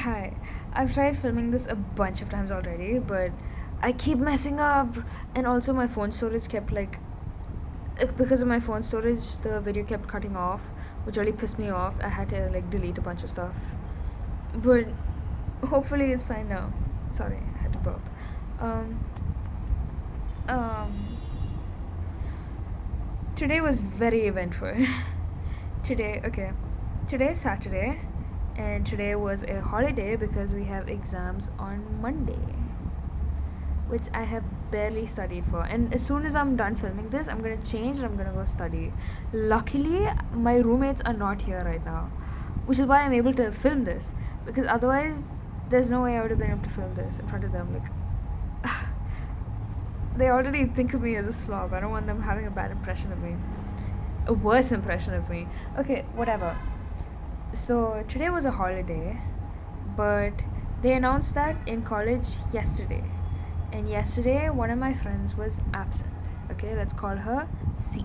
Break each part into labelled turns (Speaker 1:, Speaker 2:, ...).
Speaker 1: Hi. I've tried filming this a bunch of times already, but I keep messing up. And also, my phone storage kept because of my phone storage, the video kept cutting off, which really pissed me off. I had to delete a bunch of stuff. But hopefully, it's fine now. Sorry, I had to burp. Um, um, Today was very eventful. Okay. Today is Saturday, and today was a holiday because we have exams on Monday, which I have barely studied for. And as soon as I'm done filming this, I'm gonna change and I'm gonna go study. Luckily, my roommates are not here right now, which is why I'm able to film this. Because otherwise, there's no way I would have been able to film this in front of them. They already think of me as a slob. I don't want them having a bad impression of me, a worse impression of me. Okay, whatever. So today was a holiday, but they announced that in college yesterday. And yesterday, one of my friends was absent. Okay, let's call her C.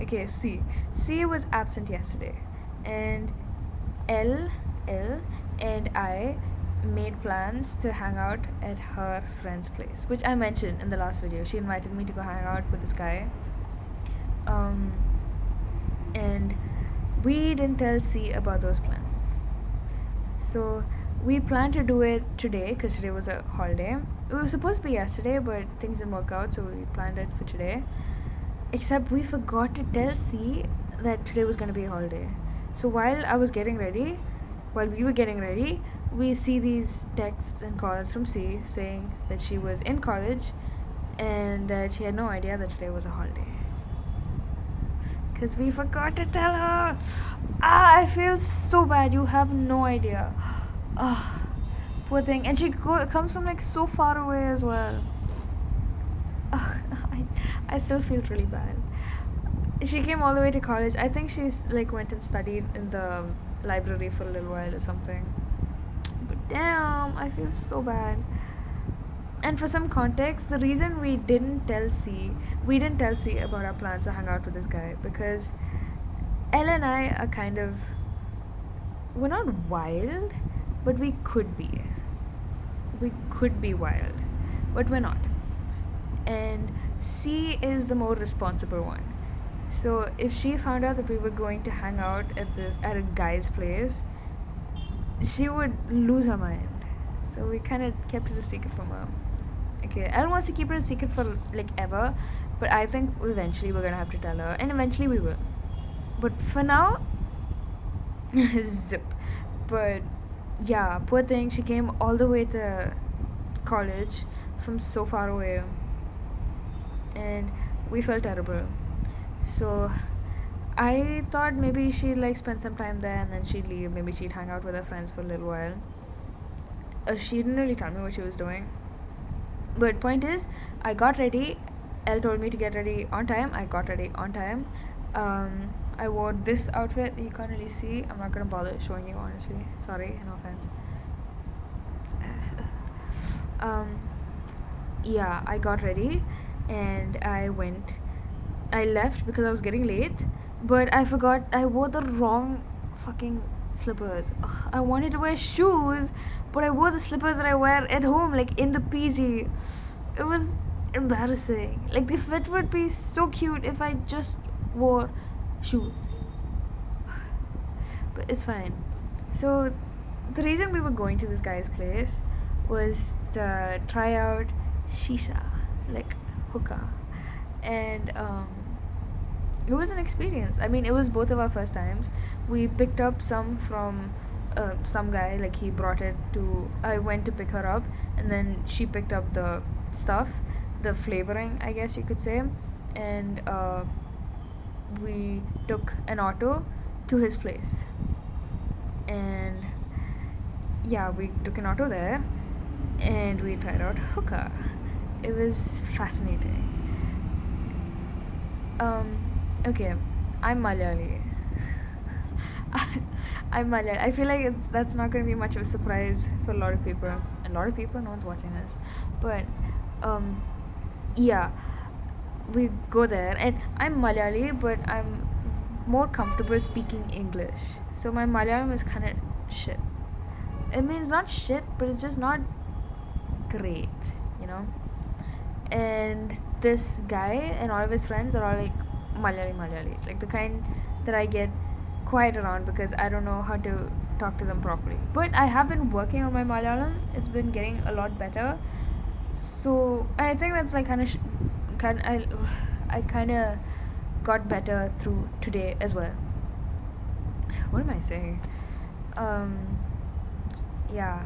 Speaker 1: Okay, C. C was absent yesterday. And L and I made plans to hang out at her friend's place, which I mentioned in the last video. She invited me to go hang out with this guy. And we didn't tell C about those plans. So we planned to do it today because today was a holiday. It was supposed to be yesterday, but things didn't work out, so we planned it for today. Except we forgot to tell C that today was going to be a holiday. So while we were getting ready, we see these texts and calls from C saying that she was in college and that she had no idea that today was a holiday. Because we forgot to tell her. I feel so bad. You have no idea. Poor thing. And she comes from so far away as well. I still feel really bad. She came all the way to college. I think she's went and studied in the library for a little while or something. But damn, I feel so bad. And for some context, the reason we didn't tell C about our plans to hang out with this guy, because Elle and I are we're not wild, but we could be. We could be wild, but we're not. And C is the more responsible one. So if she found out that we were going to hang out at a guy's place, she would lose her mind. So we kind of kept it a secret from her. Okay, Elle wants to keep it a secret for ever, but I think eventually we're gonna have to tell her, and eventually we will. But for now, zip. But yeah, poor thing, she came all the way to college from so far away, and we felt terrible. So I thought maybe she'd spend some time there and then she'd leave. Maybe she'd hang out with her friends for a little while. She didn't really tell me what she was doing. But point is, I got ready. Elle told me to get ready on time. I got ready on time. I wore this outfit. You can't really see. I'm not gonna bother showing you, honestly. Sorry, no offense. Yeah, I got ready and I left because I was getting late, but I forgot I wore the wrong fucking slippers. Ugh, I wanted to wear shoes, but I wore the slippers that I wear at home, in the PG. It was embarrassing. The fit would be so cute if I just wore shoes. But it's fine. So the reason we were going to this guy's place was to try out Shisha, hookah. And it was an experience. I mean, it was both of our first times. We picked up some from some guy, he brought it to. I went to pick her up, and then she picked up the stuff, the flavoring, I guess you could say, and we took an auto to his place. And yeah, we took an auto there, and we tried out hookah. It was fascinating. Okay, I'm Malayali. I'm Malayali. I feel that's not going to be much of a surprise for a lot of people. No one's watching this. But, yeah, we go there, and I'm Malayali, but I'm more comfortable speaking English. So my Malayalam is kind of shit. I mean, it's not shit, but it's just not great, you know. And this guy and all of his friends are all like Malayalis, like the kind that I get quiet around because I don't know how to talk to them properly. But I have been working on my Malayalam. It's been getting a lot better. So I think that's like I kind of got better through today as well. What am I saying? Um, yeah,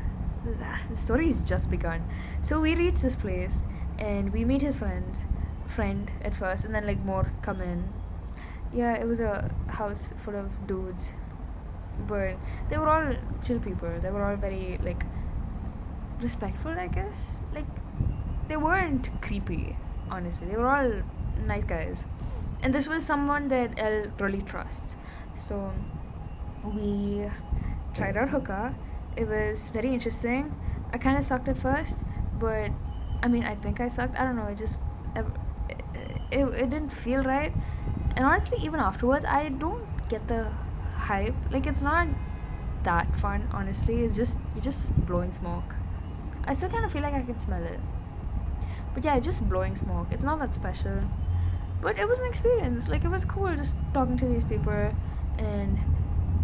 Speaker 1: the story's just begun. So we reach this place and we meet his friend at first, and then like more come in. Yeah, it was a house full of dudes, but they were all chill people. They were all very like respectful, I guess. Like they weren't creepy, honestly. They were all nice guys, and this was someone that Elle really trusts. So we tried out hookah. It was very interesting. I kind of sucked at first, but I mean, I think I sucked. I don't know. It didn't feel right. And honestly, even afterwards, I don't get the hype. Like, it's not that fun, honestly. You're just blowing smoke. I still kind of feel like I can smell it. But yeah, it's just blowing smoke. It's not that special. But it was an experience. Like, it was cool just talking to these people and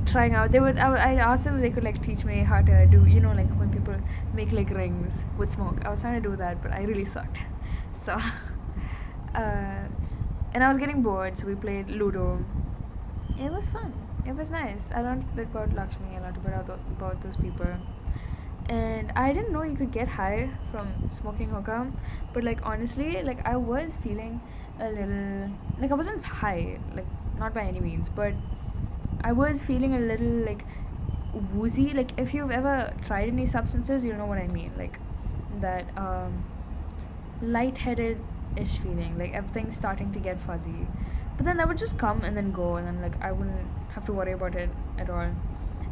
Speaker 1: trying out. I asked them if they could like teach me how to do, like when people make like rings with smoke. I was trying to do that, but I really sucked. So uh, and I was getting bored, so we played Ludo. It was fun. It was nice. I learned a bit about Lakshmi. I learned a bit about those people. And I didn't know you could get high from smoking hookah, but like honestly, like I was feeling a little, like I wasn't high, like not by any means, but I was feeling a little like woozy. Like if you've ever tried any substances, you know what I mean. Like that lightheaded ish feeling, like everything's starting to get fuzzy. But then that would just come and then go, and then like I wouldn't have to worry about it at all.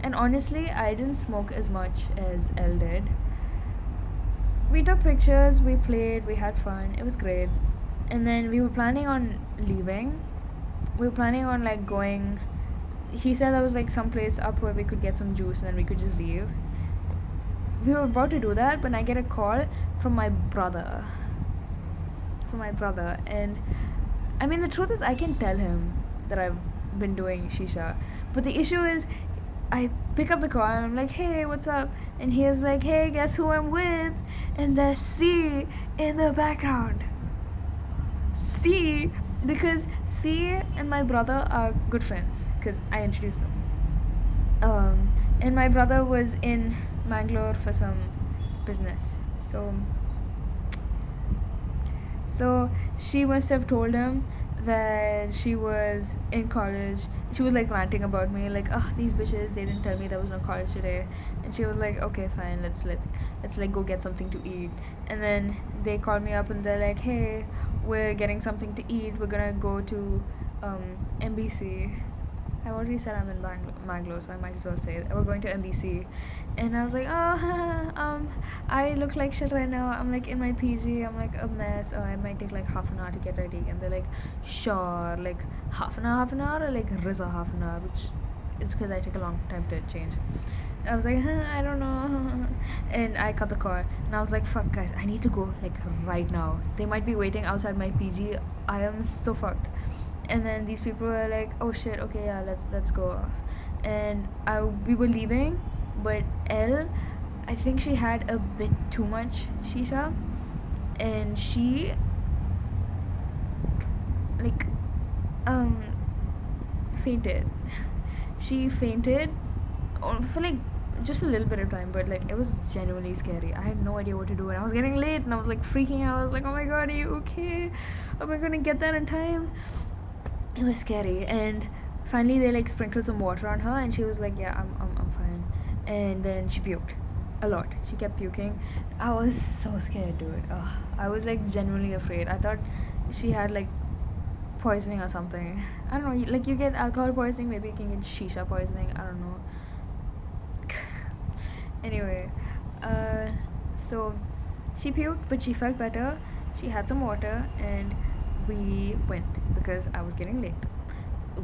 Speaker 1: And honestly, I didn't smoke as much as Elle did. We took pictures, we played, we had fun, it was great. And then we were planning on leaving. We were planning on like going. He said there was like some place up where we could get some juice and then we could just leave. We were about to do that, but I get a call from my brother. And I mean, the truth is, I can tell him that I've been doing shisha, but the issue is, I pick up the call and I'm like, hey, what's up? And he is like, hey, guess who I'm with? And there's C in the background. C, because C and my brother are good friends, because I introduced them. And my brother was in Mangalore for some business, so she must have told him that she was in college. She was like ranting about me, like, oh, these bitches, they didn't tell me there was no college today. And she was like, okay, fine, let's like go get something to eat. And then they called me up and they're like, hey, we're getting something to eat, we're gonna go to MBC. I already said I'm in Mangalore, so I might as well say it. We're going to MBC. And I was like, oh, I look like shit right now. I'm like in my PG. I'm like a mess. Oh, I might take like half an hour to get ready. And they're like, sure. Like half an hour, or like Riza half an hour, which it's because I take a long time to change. I was like, I don't know. And I cut the call. And I was like, fuck, guys, I need to go like right now. They might be waiting outside my PG. I am so fucked. And then these people were like, oh shit, okay, yeah, let's go. And we were leaving, but Elle, I think she had a bit too much shisha, and she like fainted. She fainted for like just a little bit of time, but like it was genuinely scary. I had no idea what to do, and I was getting late, and I was like freaking out. I was like, oh my god, are you okay? Am I gonna get there in time? It was scary. And finally they like sprinkled some water on her, and she was like, yeah, I'm fine. And then she puked a lot. She kept puking. I was so scared, dude. I was like genuinely afraid. I thought she had like poisoning or something. I don't know, like you get alcohol poisoning, maybe you can get shisha poisoning, I don't know. Anyway, so she puked, but she felt better. She had some water, and we went because I was getting late.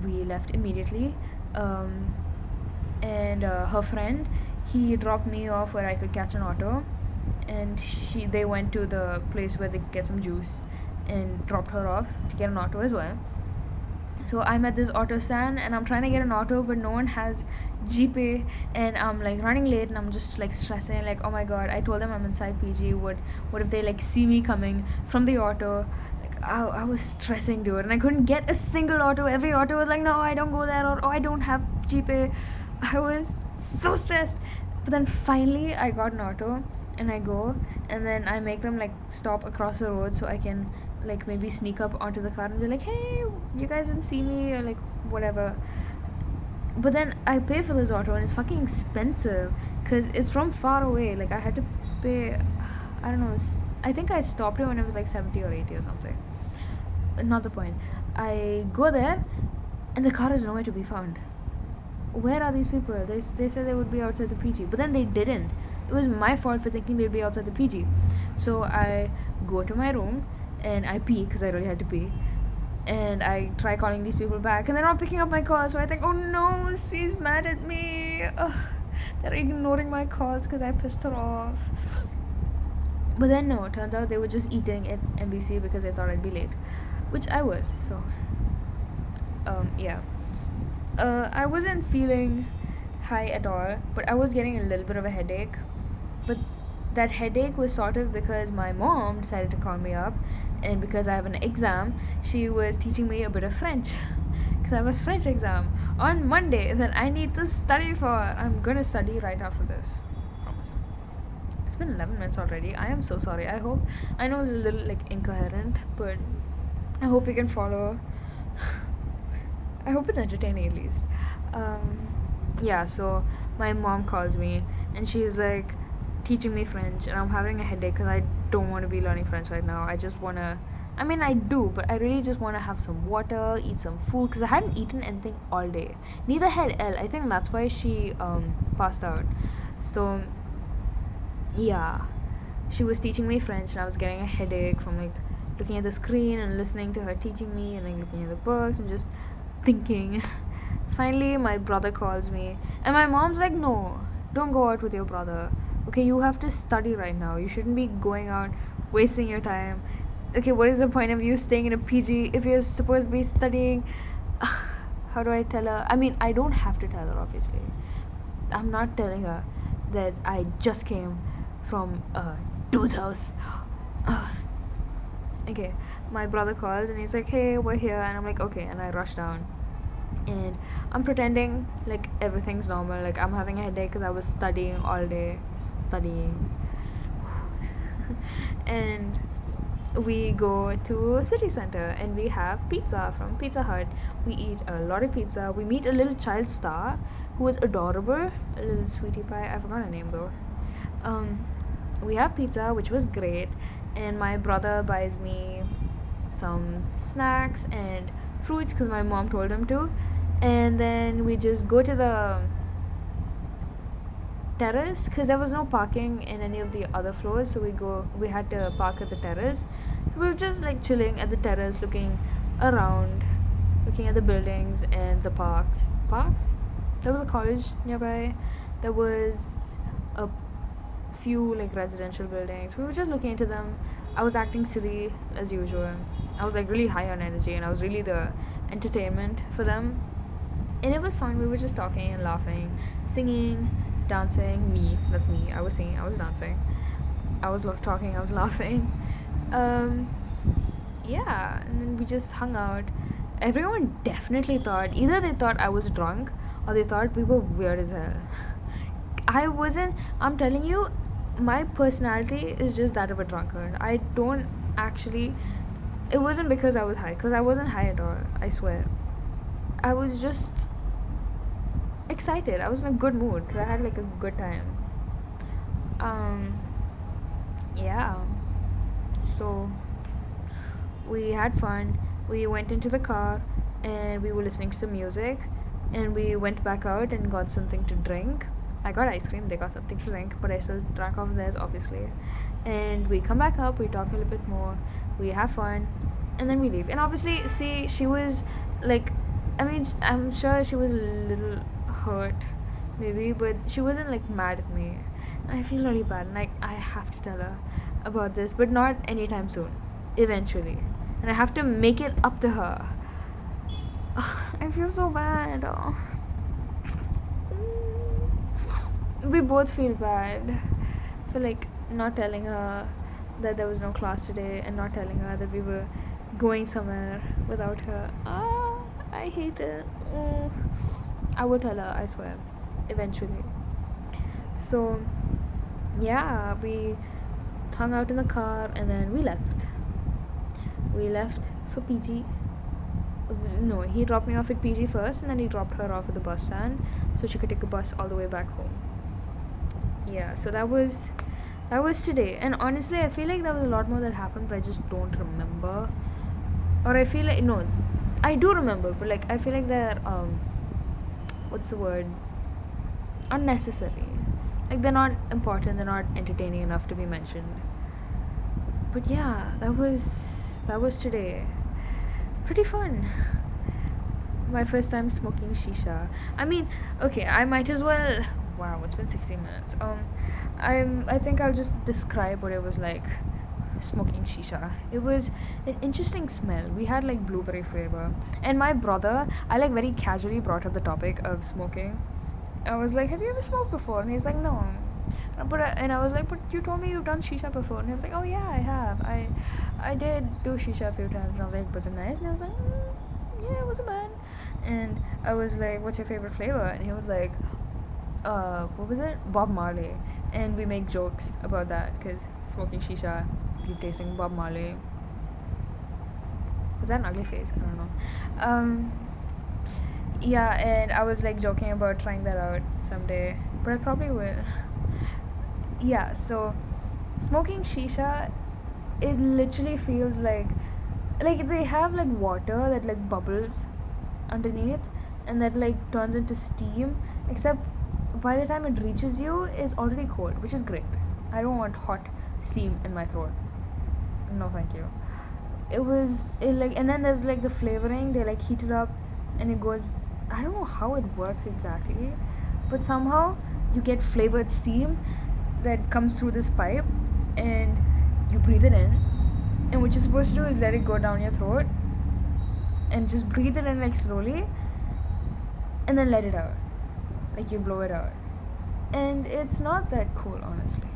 Speaker 1: We left immediately, and her friend, he dropped me off where I could catch an auto, and they went to the place where they could get some juice, and dropped her off to get an auto as well. So I'm at this auto stand and I'm trying to get an auto, but no one has GPay, and I'm like running late, and I'm just like stressing, like, oh my god. I told them I'm inside PG. What if they like see me coming from the auto? Like, I was stressing, dude, and I couldn't get a single auto. Every auto was like, no, I don't go there, or oh, I don't have GPay. I was so stressed. But then finally I got an auto, and I go, and then I make them like stop across the road so I can like maybe sneak up onto the car and be like, hey, you guys didn't see me, or like whatever. But then I pay for this auto, and it's fucking expensive because it's from far away. Like, I had to pay, I don't know, I think I stopped it when it was like 70 or 80 or something. Not the point. I go there, and the car is nowhere to be found. Where are these people? They said they would be outside the PG, but then they didn't. It was my fault for thinking they'd be outside the PG. So I go to my room and I pee because I really had to pee. And I try calling these people back, and they're not picking up my call. So I think, oh no, she's mad at me. Ugh, they're ignoring my calls because I pissed her off. But then no, it turns out they were just eating at NBC because they thought I'd be late, which I was. So yeah. I wasn't feeling high at all, but I was getting a little bit of a headache. But that headache was sort of because my mom decided to call me up, and because I have an exam, she was teaching me a bit of French. Because I have a French exam on Monday that I need to study for. I'm gonna study right after this. Promise. It's been 11 minutes already. I am so sorry. I know it's a little like incoherent, but I hope you can follow. I hope it's entertaining at least. Yeah, so my mom calls me and she's like teaching me French, and I'm having a headache because I don't want to be learning French right now. I just want to, I mean, I do, but I really just want to have some water, eat some food, because I hadn't eaten anything all day. Neither had Elle. I think that's why she passed out. So, yeah, she was teaching me French, and I was getting a headache from like looking at the screen and listening to her teaching me, and like looking at the books and just thinking. Finally, my brother calls me, and my mom's like, no, don't go out with your brother. Okay, you have to study right now. You shouldn't be going out, wasting your time. Okay, what is the point of you staying in a PG if you're supposed to be studying? How do I tell her? I mean, I don't have to tell her, obviously. I'm not telling her that I just came from a dude's house. Okay, my brother calls and he's like, hey, we're here. And I'm like, okay, and I rush down. And I'm pretending like everything's normal. Like, I'm having a headache because I was studying all day. And we go to city center and we have pizza from Pizza Hut. We eat a lot of pizza. We meet a little child star who was adorable, a little sweetie pie. I forgot her name though. We have pizza, which was great, and my brother buys me some snacks and fruits because my mom told him to. And then we just go to the terrace because there was no parking in any of the other floors, so we had to park at the terrace. So we were just like chilling at the terrace, looking around, looking at the buildings and the parks. There was a college nearby. There was a few like residential buildings. We were just looking into them. I was acting silly as usual. I was like really high on energy, and I was really the entertainment for them, and it was fun. We were just talking and laughing, singing, dancing. That's me. I was singing, I was dancing, I was talking, I was laughing. Yeah, and then we just hung out. Everyone definitely thought, either they thought I was drunk or they thought we were weird as hell. I wasn't. I'm telling you, my personality is just that of a drunkard. I don't actually. It wasn't because I was high, because I wasn't high at all, I swear. I was just excited. I was in a good mood because I had like a good time. Yeah. So we had fun. We went into the car and we were listening to some music, and we went back out and got something to drink. I got ice cream, they got something to drink, but I still drank off theirs, obviously. And we come back up, we talk a little bit more, we have fun, and then we leave. And obviously, see, she was like, I mean, I'm sure she was a little hurt maybe, but she wasn't like mad at me. And I feel really bad. Like I have to tell her about this, but not anytime soon. Eventually, and I have to make it up to her. I feel so bad. Oh. We both feel bad for like not telling her that there was no class today and not telling her that we were going somewhere without her. Ah, I hate it. Mm. I will tell her, I swear, eventually. So, yeah, we hung out in the car and then we left. We left for PG. No, he dropped me off at PG first and then he dropped her off at the bus stand so she could take a bus all the way back home. Yeah, so that was today. And honestly, I feel like there was a lot more that happened, but I just don't remember. Or I feel like no, I do remember, but like I feel like they're what's the word? Unnecessary. Like they're not important. They're not entertaining enough to be mentioned. But yeah, that was today. Pretty fun. My first time smoking shisha. I mean, okay, I might as well. Wow, it's been 16 minutes. I think I'll just describe what it was like smoking shisha. It was an interesting smell. We had like blueberry flavor, and my brother, I like very casually brought up the topic of smoking. I was like, "Have you ever smoked before?" And he's like, "No." And I was like, "But you told me you've done shisha before." And he was like, "Oh yeah, I have. I did do shisha a few times." And I was like, "Was it nice?" And I was like, "Yeah, it wasn't bad." And I was like, "What's your favorite flavor?" And he was like, what was it? Bob Marley. And we make jokes about that because smoking shisha, you tasting Bob Marley. Was that an ugly face? I don't know. Yeah, and I was like joking about trying that out someday, but I probably will. Yeah, so smoking shisha, it literally feels like they have like water that like bubbles underneath and that like turns into steam, except by the time it reaches you is already cold, which is great. I don't want hot steam in my throat. No, thank you. It like, and then there's like the flavoring. They like heat it up, and it goes. I don't know how it works exactly, but somehow you get flavored steam that comes through this pipe, and you breathe it in. And what you're supposed to do is let it go down your throat, and just breathe it in like slowly, and then let it out. Like you blow it out, and it's not that cool, honestly.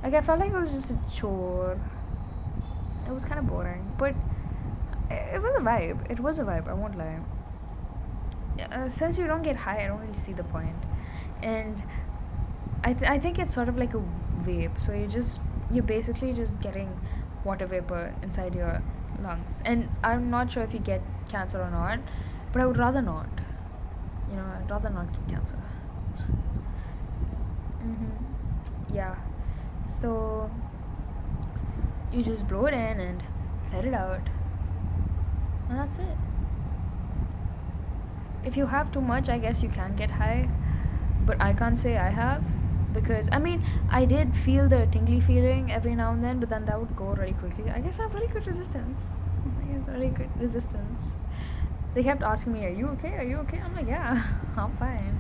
Speaker 1: Like I felt like it was just a chore. It was kind of boring, but it was a vibe. It was a vibe. I won't lie. Since you don't get high, I don't really see the point. And I think it's sort of like a vape. So you're basically just getting water vapor inside your lungs. And I'm not sure if you get cancer or not, but I would rather not. I'd rather not get cancer. Yeah. So you just blow it in and let it out, and that's it. If you have too much, I guess you can get high, but I can't say I have, because I mean I did feel the tingly feeling every now and then, but then that would go really quickly. I guess I have really good resistance. They kept asking me, "Are you okay? Are you okay?" I'm like, "Yeah, I'm fine."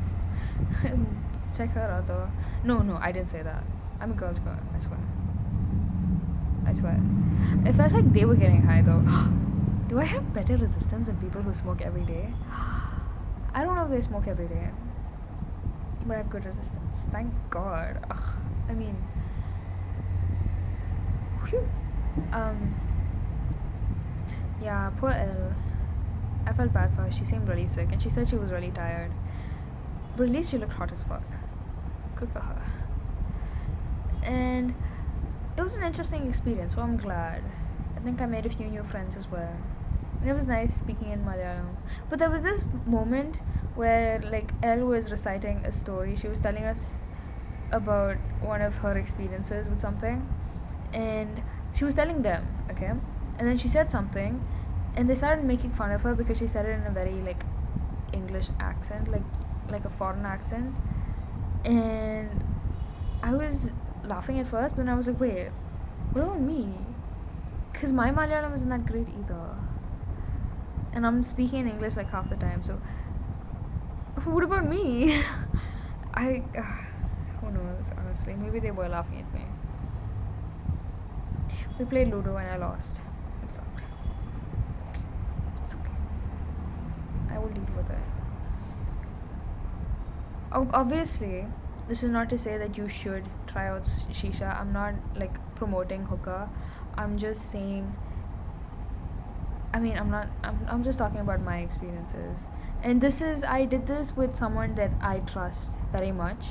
Speaker 1: Check her out though. No, I didn't say that. I'm a girl's girl. I swear. It felt like they were getting high though. Do I have better resistance than people who smoke every day? I don't know if they smoke every day, but I have good resistance. Thank God. Ugh. I mean, whew. Yeah, poor Elle. I felt bad for her. She seemed really sick, and she said she was really tired. But at least she looked hot as fuck. Good for her. And it was an interesting experience, so I'm glad. I think I made a few new friends as well. And it was nice speaking in Malayalam. But there was this moment where like Elle was reciting a story. She was telling us about one of her experiences with something, and she was telling them, okay? And then she said something, and they started making fun of her because she said it in a very like English accent, like a foreign accent. And I was laughing at first, but then I was like, wait, what about me? Because my Malayalam isn't that great either. And I'm speaking in English like half the time, so what about me? I who knows, honestly. Maybe they were laughing at me. We played Ludo and I lost. It sucked. It's okay. I will deal with it. Obviously, this is not to say that you should try out shisha. I'm not like promoting hookah. I'm just saying. I mean, I'm not. I'm just talking about my experiences. And this is. I did this with someone that I trust very much.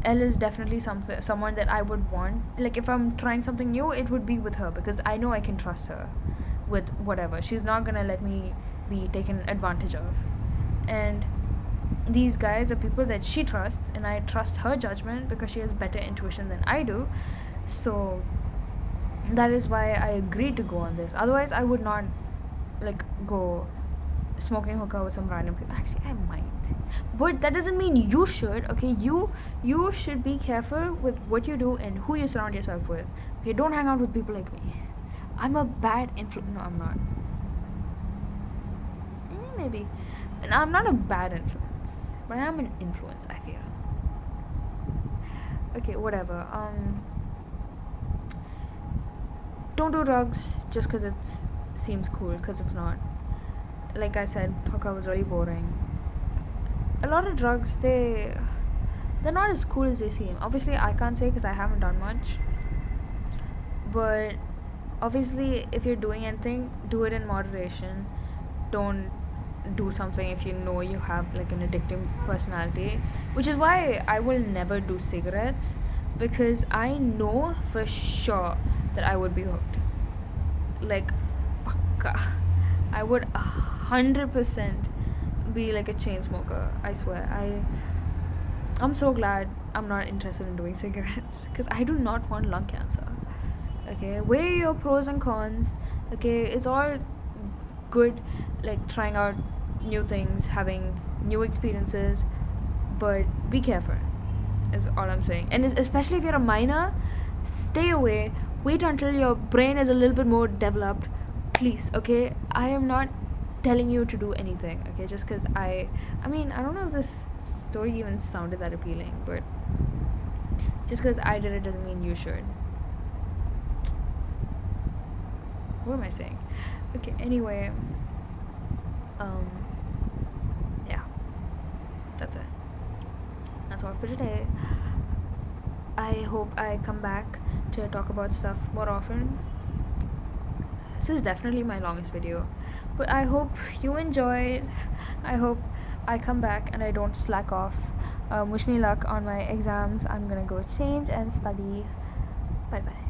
Speaker 1: Elle is definitely someone that I would want. Like if I'm trying something new, it would be with her because I know I can trust her with whatever. She's not gonna let me be taken advantage of. And these guys are people that she trusts, and I trust her judgment because she has better intuition than I do. So that is why I agreed to go on this. Otherwise, I would not like go smoking hookah with some random people. Actually, I might, but that doesn't mean you should. Okay, you should be careful with what you do and who you surround yourself with. Okay, don't hang out with people like me. I'm a bad influence. No, I'm not. Maybe, and I'm not a bad influence, but I'm an influence. I feel. Okay, whatever. Don't do drugs just because it seems cool, because it's not. Like I said, hookah was really boring. A lot of drugs, they're not as cool as they seem. Obviously, I can't say because I haven't done much. But obviously, if you're doing anything, do it in moderation. Don't do something if you know you have like an addictive personality, which is why I will never do cigarettes, because I know for sure that I would be hooked. Like, pakka. I would 100% be like a chain smoker. I swear. I'm so glad I'm not interested in doing cigarettes because I do not want lung cancer. Okay, weigh your pros and cons. Okay, it's all good, like trying out new things, having new experiences, but be careful. Is all I'm saying. And especially if you're a minor, stay away. Wait until your brain is a little bit more developed, please. Okay, I am not telling you to do anything. Okay, just because I mean, I don't know if this story even sounded that appealing, but just because I did it doesn't mean you should. What am I saying? Okay, anyway, yeah, that's it. That's all for today. I hope I come back to talk about stuff more often. This is definitely my longest video, but I hope you enjoyed. I hope I come back and I don't slack off. Wish me luck on my exams. I'm gonna go change and study. Bye bye.